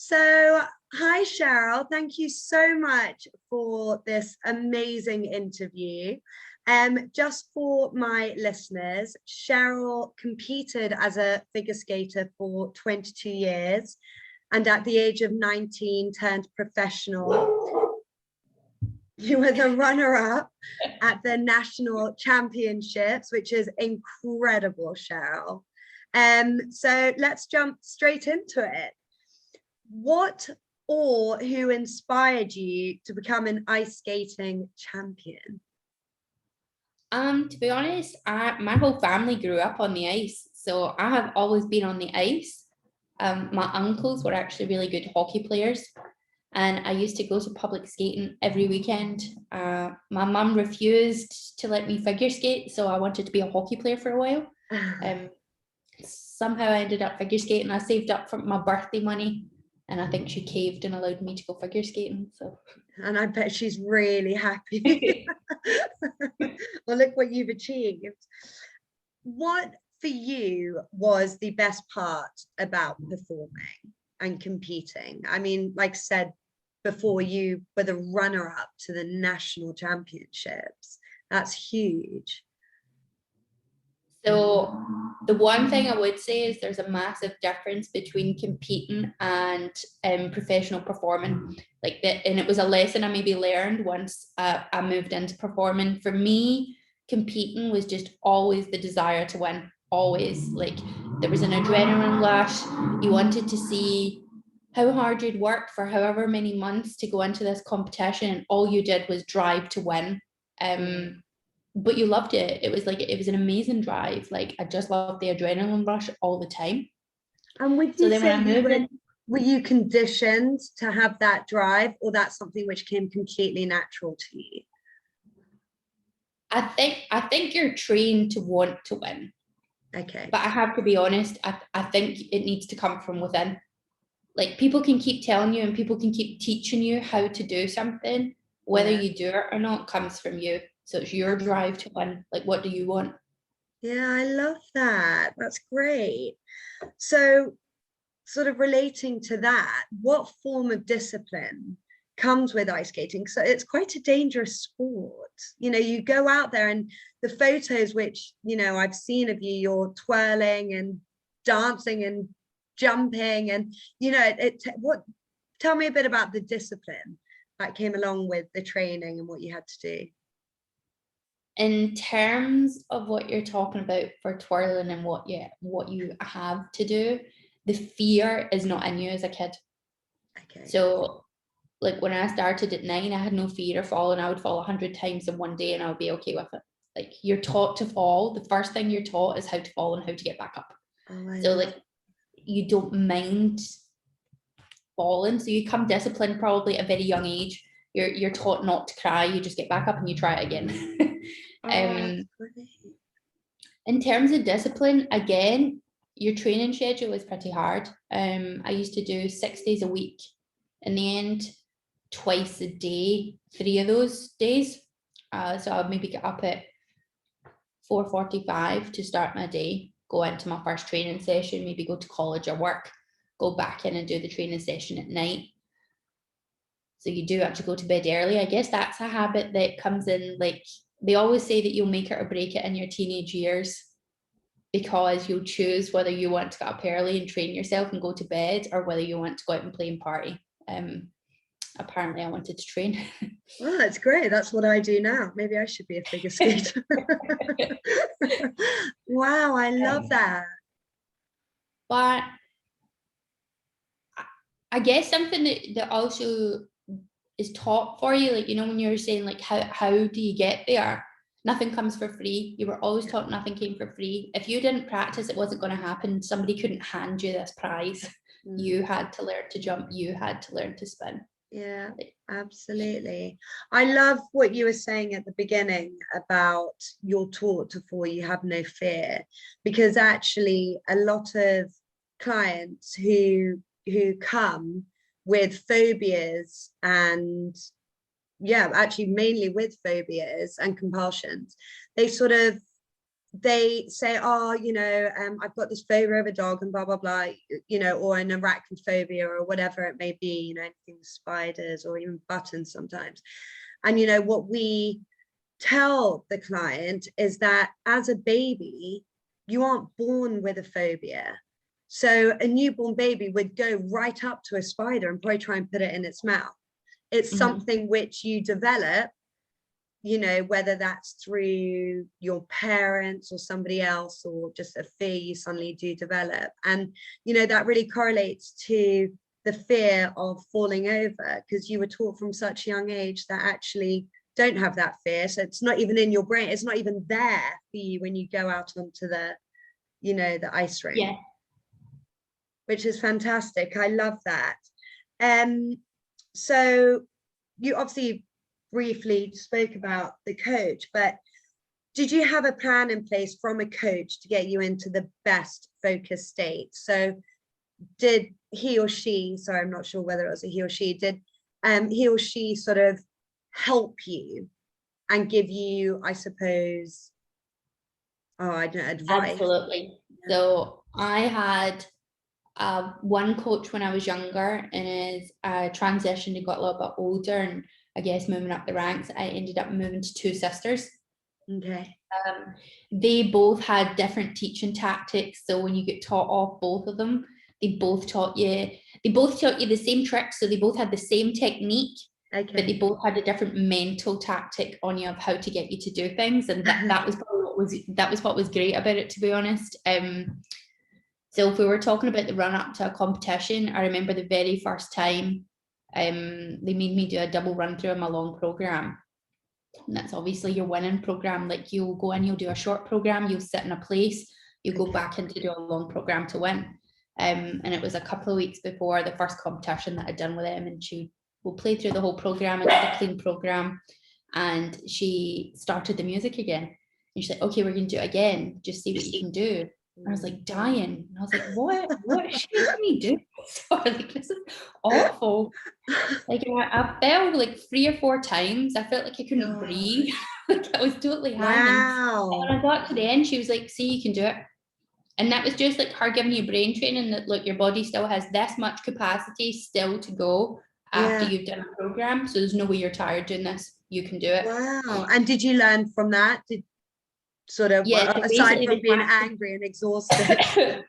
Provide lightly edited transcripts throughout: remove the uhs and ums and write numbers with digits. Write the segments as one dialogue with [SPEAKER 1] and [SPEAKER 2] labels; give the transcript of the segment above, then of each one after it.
[SPEAKER 1] So, hi, Cheryl. Thank you so much for this amazing interview. Just for my listeners, Cheryl competed as a figure skater for 22 years and at the age of 19 turned professional. You were the runner-up at the national championships, which is incredible, Cheryl. So let's jump straight into it. What or who inspired you to become an ice skating champion?
[SPEAKER 2] To be honest, my whole family grew up on the ice, so I have always been on the ice. My uncles were actually really good hockey players, and I used to go to public skating every weekend. My mum refused to let me figure skate, so I wanted to be a hockey player for a while. Somehow I ended up figure skating. I saved up from my birthday money, and I think she caved and allowed me to go figure skating.
[SPEAKER 1] And I bet she's really happy. Well, look what you've achieved. What for you was the best part about performing and competing? I mean, like I said before, you were the runner-up to the national championships. That's huge.
[SPEAKER 2] So the one thing I would say is there's a massive difference between competing and professional performing. And it was a lesson I maybe learned once I moved into performing. For me, competing was just always the desire to win. Always, like, there was an adrenaline rush. You wanted to see how hard you'd worked for however many months to go into this competition, and all you did was drive to win. But you loved it. It was an amazing drive. Like, I just loved the adrenaline rush all the time.
[SPEAKER 1] And would you say were you conditioned to have that drive, or that's something which came completely natural to you?
[SPEAKER 2] I think you're trained to want to win.
[SPEAKER 1] Okay.
[SPEAKER 2] But I have to be honest, I think it needs to come from within. Like, people can keep telling you and people can keep teaching you how to do something. Whether you do it or not comes from you. So it's your drive to win. Like, what do you want?
[SPEAKER 1] Yeah, I love that. That's great. So, sort of relating to that, what form of discipline comes with ice skating? So it's quite a dangerous sport. You know, you go out there and the photos which, you know, I've seen of you, you're twirling and dancing and jumping and, you know, tell me a bit about the discipline that came along with the training and what you had to do.
[SPEAKER 2] In terms of what you're talking about for twirling and what you have to do, the fear is not in you as a kid.
[SPEAKER 1] Okay.
[SPEAKER 2] So, like, when I started at 9, I had no fear of falling. I would fall 100 times in one day and I would be okay with it. Like, you're taught to fall. The first thing you're taught is how to fall and how to get back up. So, like, you don't mind falling. So you come disciplined probably at a very young age. You're taught not to cry. You just get back up and you try it again. In terms of discipline, again, your training schedule is pretty hard. I used to do 6 days a week. In the end, twice a day, 3 of those days. So I would maybe get up at 4:45 to start my day, go into my first training session, maybe go to college or work, go back in and do the training session at night. So you do actually go to bed early. I guess that's a habit that comes in. Like, they always say that you'll make it or break it in your teenage years, because you'll choose whether you want to get up early and train yourself and go to bed, or whether you want to go out and play and party. Apparently I wanted to train.
[SPEAKER 1] Well, that's great. That's what I do now. Maybe I should be a figure skater. Wow, I love that.
[SPEAKER 2] But I guess something that also is taught for you, like, you know, when you're saying, like, how do you get there? Nothing comes for free. You were always taught nothing came for free. If you didn't practice, it wasn't going to happen. Somebody couldn't hand you this prize. You had to learn to jump. You had to learn to spin.
[SPEAKER 1] Yeah, absolutely. I love what you were saying at the beginning about you're taught to fall, you have no fear, because actually a lot of clients who come with phobias and actually mainly with phobias and compulsions, they sort of they say, oh, I've got this phobia of a dog and blah, blah, blah, or an arachnophobia or whatever it may be, anything spiders or even buttons sometimes. And, what we tell the client is that as a baby, you aren't born with a phobia. So a newborn baby would go right up to a spider and probably try and put it in its mouth. It's something which you develop, whether that's through your parents or somebody else, or just a fear you suddenly do develop. And, that really correlates to the fear of falling over, because you were taught from such a young age that actually don't have that fear. So it's not even in your brain. It's not even there for you when you go out onto the, the ice rink.
[SPEAKER 2] Yeah.
[SPEAKER 1] Which is fantastic. I love that. So you obviously briefly spoke about the coach, but did you have a plan in place from a coach to get you into the best focus state? So did he or she, sorry, I'm not sure whether it was a he or she, did he or she sort of help you and give you, I suppose, advice?
[SPEAKER 2] Absolutely. So I had one coach when I was younger, and as I transitioned and got a little bit older, and I guess moving up the ranks, I ended up moving to two sisters.
[SPEAKER 1] Okay.
[SPEAKER 2] They both had different teaching tactics. So when you get taught off both of them, they both taught you the same tricks. So they both had the same technique,
[SPEAKER 1] okay,
[SPEAKER 2] but they both had a different mental tactic on you of how to get you to do things. And that was what was great about it, to be honest. So if we were talking about the run up to a competition, I remember the very first time they made me do a double run through of my long program. And that's obviously your winning program. Like, you'll go in, you'll do a short program, you'll sit in a place, you'll go back in to do a long program to win. And it was a couple of weeks before the first competition that I'd done with them, and she will play through the whole program and a clean program. And she started the music again. And she's like, okay, we're going to do it again. Just see what you can do. I was like dying. And I was like, what is she making me do? Like, this is awful. Like, I fell like 3 or 4 times. I felt like I couldn't breathe. Like, I was totally hanging.
[SPEAKER 1] Wow.
[SPEAKER 2] And when I got to the end, she was like, see, you can do it. And that was just like her giving you brain training that, look, your body still has this much capacity still to go after you've done a program. So there's no way you're tired doing this. You can do it.
[SPEAKER 1] Wow. And did you learn from that? Aside from being angry and exhausted?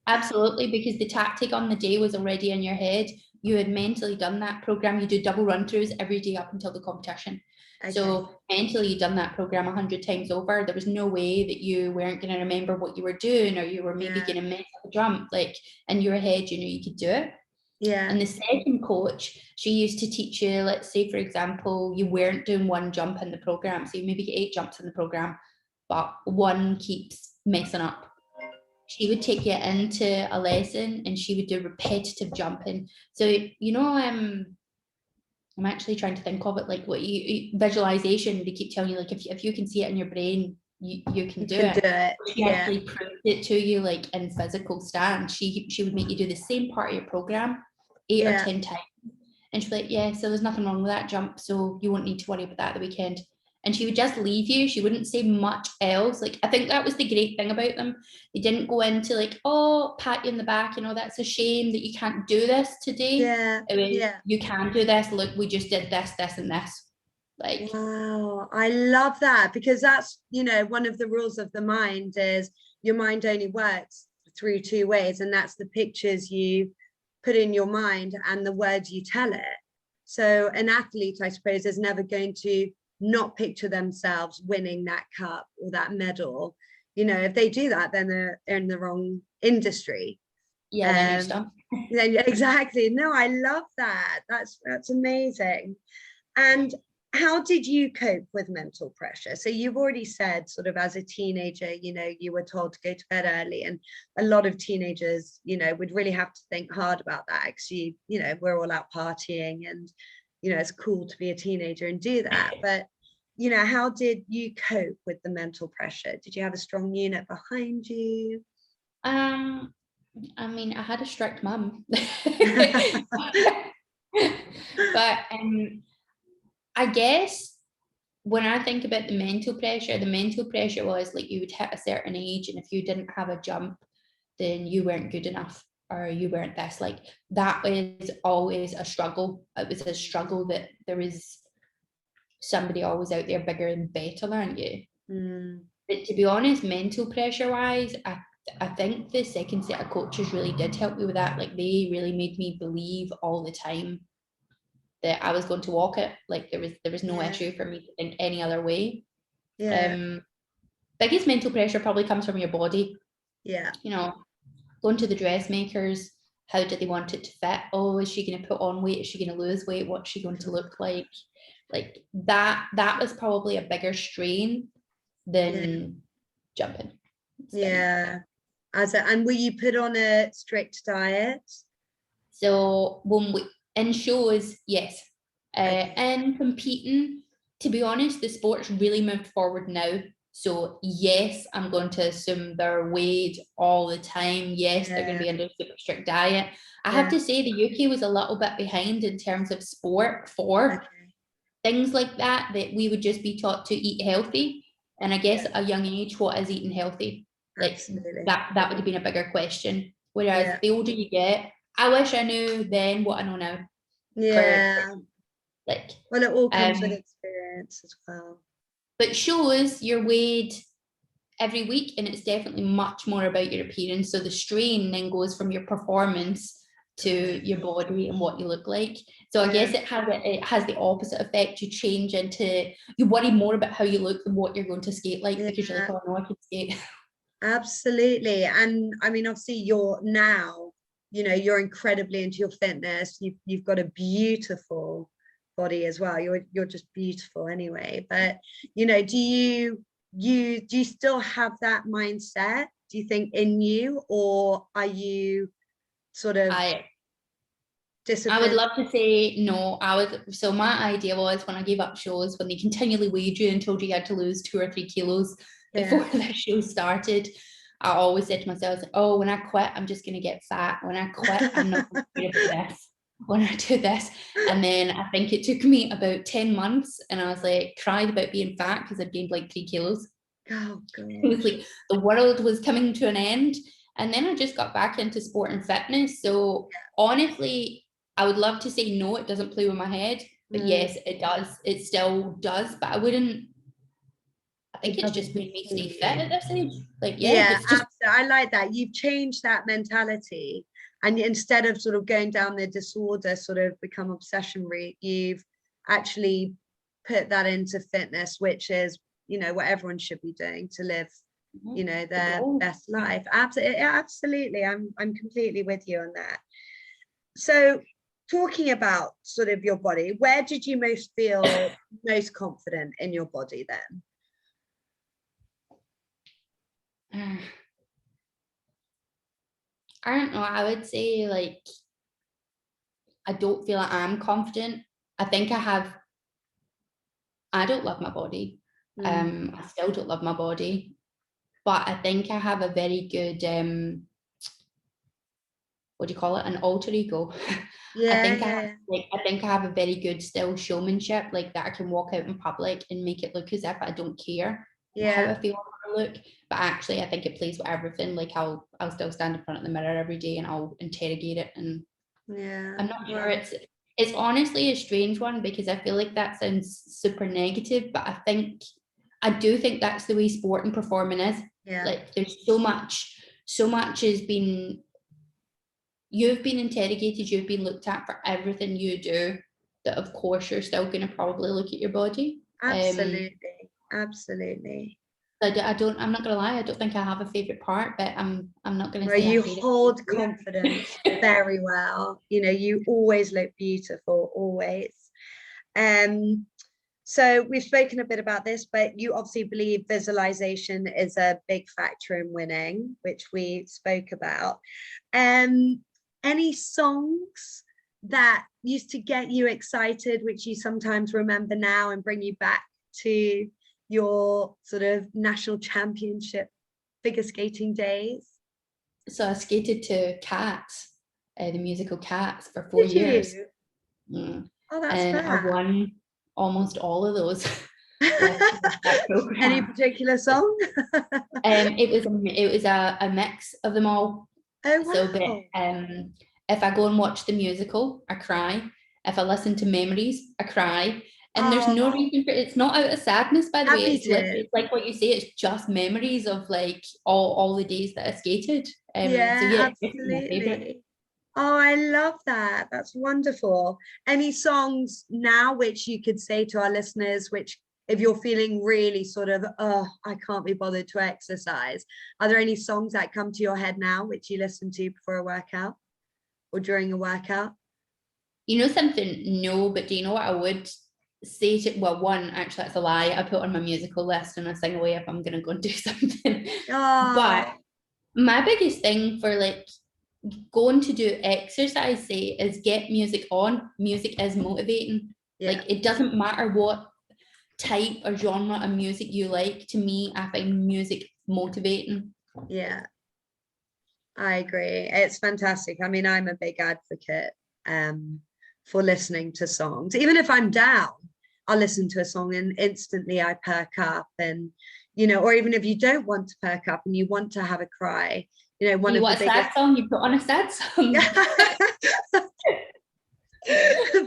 [SPEAKER 2] Absolutely, because the tactic on the day was already in your head. You had mentally done that program. You do double run throughs every day up until the competition. Okay. So mentally you'd done that program 100 times over. There was no way that you weren't going to remember what you were doing, or you were maybe going to miss a jump. Like, in your head, you knew you could do it. Yeah. And the second coach, she used to teach you, let's say, for example, you weren't doing one jump in the program. So you maybe get 8 jumps in the program, but one keeps messing up. She would take you into a lesson and she would do repetitive jumping. So, I'm actually trying to think of it like what you visualization. They keep telling you, like, if you can see it in your brain, you can do it. She actually proved it to you, like, in physical stance. She would make you do the same part of your program 8 or 10 times. And she'd be like, yeah, so there's nothing wrong with that jump, so you won't need to worry about that the weekend. And she would just leave you. She wouldn't say much else. Like, I think that was the great thing about them. They didn't go into like, oh, pat you in the back, that's a shame that you can't do this today. You can do this. Look, we just did this, this, and this. Like,
[SPEAKER 1] wow, I love that, because that's, one of the rules of the mind is your mind only works through 2 ways, and that's the pictures you put in your mind and the words you tell it. So an athlete, I suppose, is never going to not picture themselves winning that cup or that medal. If they do that, then they're in the wrong industry.
[SPEAKER 2] Yeah,
[SPEAKER 1] exactly. No, I love that. That's amazing. And how did you cope with mental pressure? So you've already said, sort of, as a teenager, you were told to go to bed early, and a lot of teenagers, would really have to think hard about that. Actually, we're all out partying, and it's cool to be a teenager and do that. But, how did you cope with the mental pressure? Did you have a strong unit behind you?
[SPEAKER 2] I mean, I had a strict mum. But I guess when I think about the mental pressure was like, you would hit a certain age, and if you didn't have a jump, then you weren't good enough, or you weren't this. Like, that was always a struggle. It was a struggle that there was somebody always out there bigger and better than you. But to be honest, mental pressure wise, I think the second set of coaches really did help me with that. Like, they really made me believe all the time that I was going to walk it. Like, there was no issue for me to think any other way. Biggest mental pressure probably comes from your body. You know, going to the dressmakers, how do they want it to fit? Oh, is she going to put on weight? Is she going to lose weight? What's she going to look like? Like, that was probably a bigger strain than jumping.
[SPEAKER 1] And were you put on a strict diet?
[SPEAKER 2] So when we in shows, yes. In competing, to be honest, the sport's really moved forward now. So yes, I'm going to assume they're weighed all the time. Yes, they're going to be under a super strict diet. I have to say the UK was a little bit behind in terms of sport for things like that we would just be taught to eat healthy. And I guess at a young age, what is eating healthy? Like, that would have been a bigger question. Whereas the older you get, I wish I knew then what I know now. Like,
[SPEAKER 1] well, it all comes with experience as well.
[SPEAKER 2] But shows you're weighed every week, and it's definitely much more about your appearance. So the strain then goes from your performance to your body and what you look like. So I guess it has the opposite effect. You change into, you worry more about how you look than what you're going to skate like, because you're like, oh no, I can skate.
[SPEAKER 1] Absolutely. And I mean, obviously you're now, you know, you're incredibly into your fitness. You've got a beautiful body as well. You're just beautiful anyway. But, you know, do you still have that mindset, do you think, in you, or are you sort of
[SPEAKER 2] I would love to say no. So my idea was, when I gave up shows, when they continually weighed you and told you had to lose 2 or 3 kilos before the show started, I always said to myself, oh, when I quit, I'm just going to get fat. When I quit, I'm not going to do this. When I do this. And then I think it took me about 10 months, and I was like, cried about being fat because I'd gained like 3 kilos.
[SPEAKER 1] Oh, God.
[SPEAKER 2] It was like the world was coming to an end. And then I just got back into sport and fitness. So honestly, I would love to say no, it doesn't play with my head, but yes, it does. It still does, but I think it's just made me stay fit at this age. Like,
[SPEAKER 1] absolutely. I like that. You've changed that mentality, and instead of sort of going down the disorder, sort of become obsession route, you've actually put that into fitness, which is, you know, what everyone should be doing to live, you know, their best life. Absolutely. I'm completely with you on that. So, talking about sort of your body, where did you most feel most confident in your body then?
[SPEAKER 2] I don't know. I would say, like, I don't feel like I'm confident. I think I don't love my body. I still don't love my body, but I think I have a very good, what do you call it? An alter ego. I think I have a very good still showmanship, like that I can walk out in public and make it look as if I don't care how I feel or look. But actually, I think it plays with everything. Like, I'll still stand in front of the mirror every day and I'll interrogate it. And I'm not sure. It's honestly a strange one, because I feel like that sounds super negative, but I do think that's the way sport and performing is. Like, there's so much has been, you've been interrogated, you've been looked at for everything you do, that of course you're still going to probably look at your body.
[SPEAKER 1] Absolutely.
[SPEAKER 2] I'm not gonna lie, I don't think I have a favorite part, but I'm not gonna say
[SPEAKER 1] you hold confidence very well. You know, you always look beautiful, always. So we've spoken a bit about this, but you obviously believe visualization is a big factor in winning, which we spoke about. Any songs that used to get you excited, which you sometimes remember now and bring you back to your sort of national championship figure skating days?
[SPEAKER 2] So I skated to Cats, the musical Cats, for 4 years.
[SPEAKER 1] Oh, that's
[SPEAKER 2] and
[SPEAKER 1] fair.
[SPEAKER 2] I won almost all of those. with that program.
[SPEAKER 1] Any particular song?
[SPEAKER 2] It was a mix of them all.
[SPEAKER 1] Oh, wow.
[SPEAKER 2] So, if I go and watch the musical, I cry. If I listen to Memories, I cry. And there's no reason for it. It's not out of sadness, by the way. It's like what you say. It's just memories of like all the days that I skated.
[SPEAKER 1] Absolutely. Oh, I love that. That's wonderful. Any songs now which you could say to our listeners, which if you're feeling really sort of, oh, I can't be bothered to exercise, are there any songs that come to your head now which you listen to before a workout or during a workout?
[SPEAKER 2] You know something? No, but do you know what I would say to, well, one, actually that's a lie. I put on my musical list and I sing away if I'm gonna go and do something. But my biggest thing for like going to do exercise, say, is get music on. Music is motivating. Like, it doesn't matter what type or genre of music you like. To me, I find music motivating.
[SPEAKER 1] Yeah, I agree. It's fantastic. I mean, I'm a big advocate for listening to songs. Even if I'm down, I'll listen to a song and instantly I perk up. And, you know, or even if you don't want to perk up and you want to have a cry, you know, one of the biggest...
[SPEAKER 2] sad song, you put on a sad song.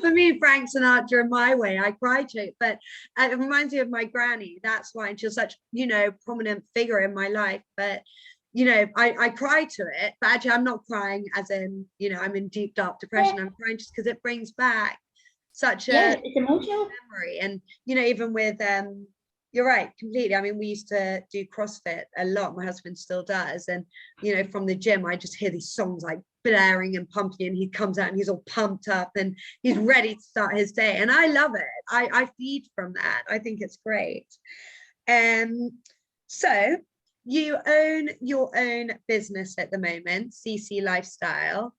[SPEAKER 1] For me, Frank Sinatra, My Way, I cry to it, but it reminds me of my granny. That's why she's such, you know, prominent figure in my life. But, you know, I cry to it, but actually I'm not crying as in, you know, I'm in deep, dark depression. I'm crying just because it brings back such a
[SPEAKER 2] it's emotional
[SPEAKER 1] memory. And, you know, even with, you're right, completely. I mean, we used to do CrossFit a lot. My husband still does. And, you know, from the gym, I just hear these songs like blaring and pumping, and he comes out and he's all pumped up and he's ready to start his day. And I love it. I feed from that. I think it's great. So you own your own business at the moment, CC Lifestyle.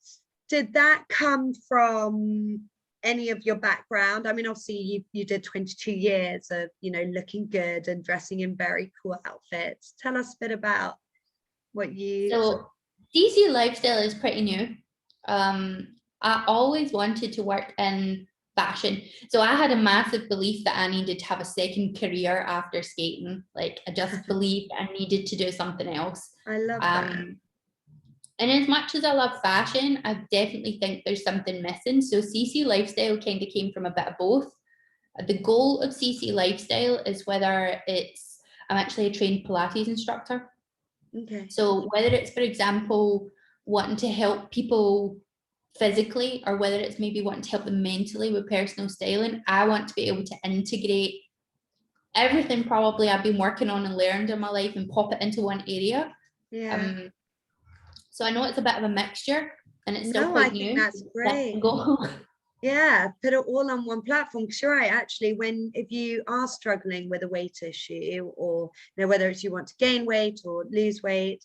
[SPEAKER 1] Did that come from any of your background? I mean, obviously you did 22 years of, you know, looking good and dressing in very cool outfits. Tell us a bit about what you...
[SPEAKER 2] So CC Lifestyle is pretty new. I always wanted to work in fashion. So I had a massive belief that I needed to have a second career after skating. Like, I just believed I needed to do something else.
[SPEAKER 1] I love that.
[SPEAKER 2] And as much as I love fashion, I definitely think there's something missing. So CC Lifestyle kind of came from a bit of both. The goal of CC Lifestyle is whether it's, I'm actually a trained Pilates instructor.
[SPEAKER 1] Okay.
[SPEAKER 2] So whether it's, for example, wanting to help people physically, or whether it's maybe wanting to help them mentally with personal styling, I want to be able to integrate everything probably I've been working on and learned in my life and pop it into one area.
[SPEAKER 1] Yeah.
[SPEAKER 2] So I know it's a bit of a mixture, and it's still quite new.
[SPEAKER 1] I think that's great. Yeah, put it all on one platform. Because you're right, actually, if you are struggling with a weight issue, or, you know, whether it's you want to gain weight or lose weight,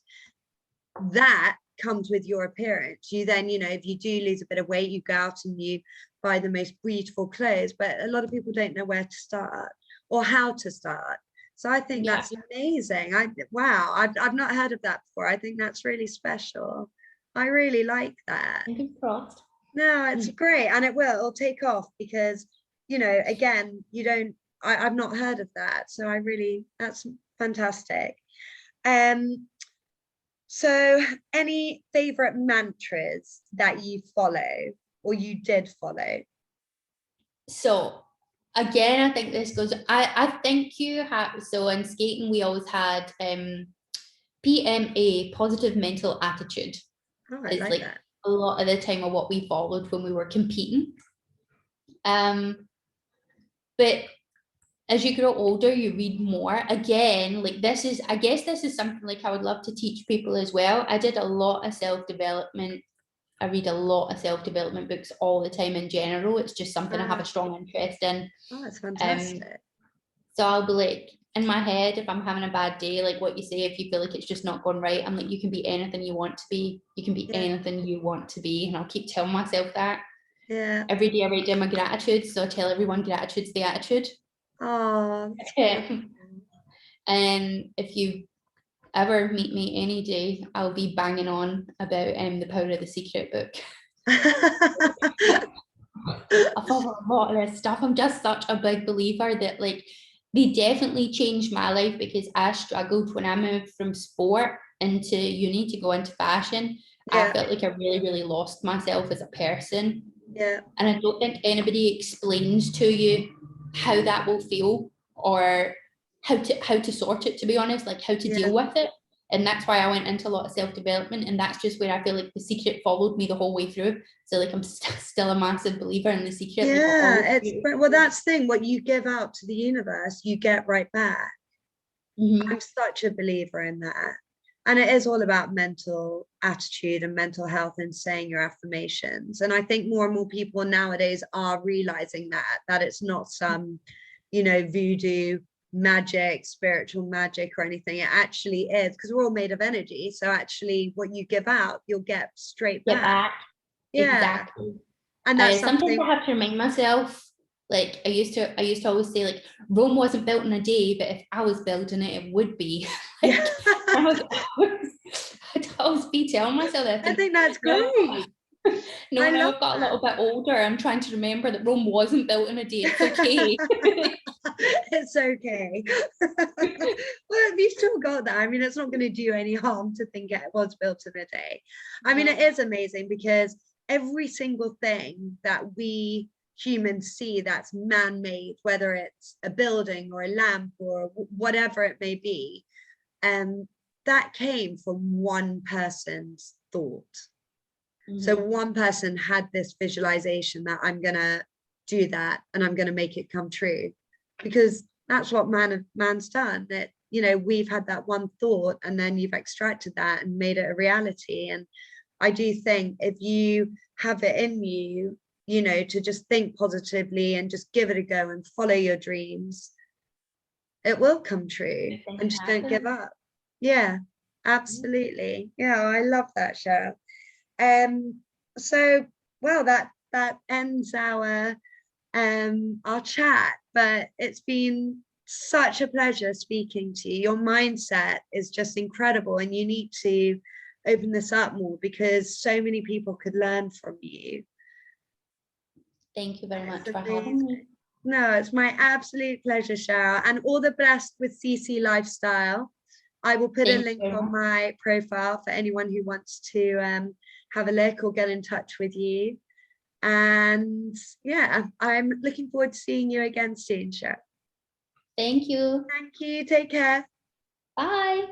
[SPEAKER 1] that comes with your appearance. You then, you know, if you do lose a bit of weight, you go out and you buy the most beautiful clothes, but a lot of people don't know where to start or how to start. So I think that's amazing. Wow, I've not heard of that before. I think that's really special. I really like that.
[SPEAKER 2] Fingers crossed.
[SPEAKER 1] No, it's great, and it'll take off, because, you know, again, I've not heard of that, so that's fantastic. So any favorite mantras that you follow or you did follow?
[SPEAKER 2] So again, I think this goes, I think you have, so in skating we always had PMA, positive mental attitude.
[SPEAKER 1] I like that.
[SPEAKER 2] A lot of the time of what we followed when we were competing. But as you grow older, you read more. Again, like I guess this is something like I would love to teach people as well. I did a lot of self-development. I read a lot of self-development books all the time in general. It's just something I have a strong interest in.
[SPEAKER 1] Oh, that's fantastic.
[SPEAKER 2] So I'll be like, in my head, if I'm having a bad day, like what you say, if you feel like it's just not going right, I'm like, you can be anything you want to be. You can be anything you want to be. And I'll keep telling myself that.
[SPEAKER 1] Yeah.
[SPEAKER 2] Every day I write down my gratitude. So I tell everyone gratitude's the attitude.
[SPEAKER 1] Oh.
[SPEAKER 2] And if you ever meet me any day, I'll be banging on about the Power of the Secret book. I follow a lot of this stuff. I'm just such a big believer that, like, they definitely changed my life, because I struggled when I moved from sport into uni to go into fashion. I felt like I really, really lost myself as a person.
[SPEAKER 1] Yeah.
[SPEAKER 2] And I don't think anybody explains to you how that will feel, or how to sort it, to be honest, like how to deal with it. And that's why I went into a lot of self-development, and that's just where I feel like The Secret followed me the whole way through. So like I'm still a massive believer in The Secret.
[SPEAKER 1] Yeah, well, that's the thing. What you give out to the universe, you get right back. I'm such a believer in that. And it is all about mental attitude and mental health and saying your affirmations. And I think more and more people nowadays are realizing that it's not some, voodoo magic, spiritual magic or anything. It actually is, because we're all made of energy. So actually what you give out, you'll get straight back. Yeah.
[SPEAKER 2] Exactly.
[SPEAKER 1] And that's
[SPEAKER 2] sometimes I have to remind myself, like I used to always say, like, Rome wasn't built in a day, but if I was building it, it would be. Like, I'd always be telling myself that.
[SPEAKER 1] I think that's great.
[SPEAKER 2] No, now I've got a little bit older, I'm trying to remember that Rome wasn't built in a day. It's okay.
[SPEAKER 1] It's okay. Well, we've still got that. I mean, it's not going to do any harm to think it was built in a day. I mean, it is amazing, because every single thing that we humans see that's man-made, whether it's a building or a lamp or whatever it may be, that came from one person's thought. So one person had this visualization that I'm gonna do that and I'm gonna make it come true, because that's what man's done. That, we've had that one thought, and then you've extracted that and made it a reality. And I do think if you have it in you, to just think positively and just give it a go and follow your dreams, it will come true. And just don't give up. Yeah, absolutely. Yeah, I love that, Cheryl. So, well, that ends our chat, but it's been such a pleasure speaking to you. Your mindset is just incredible, and you need to open this up more, because so many people could learn from you.
[SPEAKER 2] Thank you very much for having me.
[SPEAKER 1] No, it's my absolute pleasure, Cheryl, and all the best with CC Lifestyle. I will put a link on my profile for anyone who wants to have a look or get in touch with you. And yeah, I'm looking forward to seeing you again soon, Cheryl.
[SPEAKER 2] Thank you.
[SPEAKER 1] Thank you. Take care.
[SPEAKER 2] Bye.